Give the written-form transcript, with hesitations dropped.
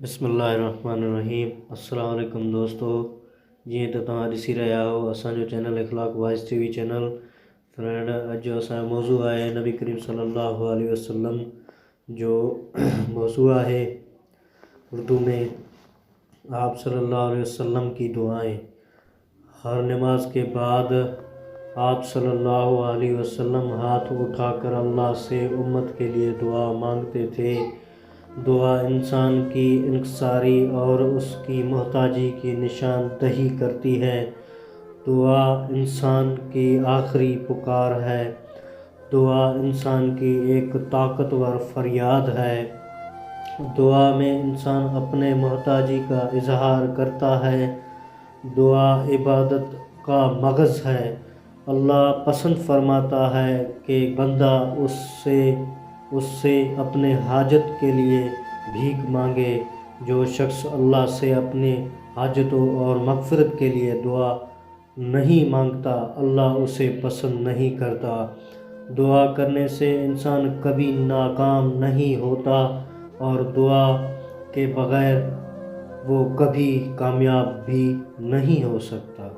بسم اللہ الرحمن الرحیم۔ السلام علیکم دوستو، جی تو تمہاری سی رہا ہو اساں جو channel Akhlaq voice T V channel friend اج اساں موضوع ہے نبی کریم صلی اللہ علیہ وسلم جو موضوع ہے اردو میں آپ صلی اللہ علیہ وسلم کی دعائیں۔ ہر نماز کے بعد آپ صلی اللہ علیہ وسلم ہاتھ اٹھا کر اللہ سے امت کے لیے دعا مانگتے تھے۔ دعا انسان کی انکساری اور اس کی محتاجی کی نشان دہی کرتی ہے۔ دعا انسان کی آخری پکار ہے۔ دعا انسان کی ایک طاقتور فریاد ہے۔ دعا میں انسان اپنے محتاجی کا اظہار کرتا ہے۔ دعا عبادت کا مغز ہے۔ اللہ پسند فرماتا ہے کہ بندہ اس سے اپنے حاجت کے لیے بھیک مانگے۔ جو شخص اللہ سے اپنی حاجتوں اور مغفرت کے لیے دعا نہیں مانگتا، اللہ اسے پسند نہیں کرتا۔ دعا کرنے سے انسان کبھی ناکام نہیں ہوتا اور دعا کے بغیر وہ کبھی کامیاب بھی نہیں ہو سکتا۔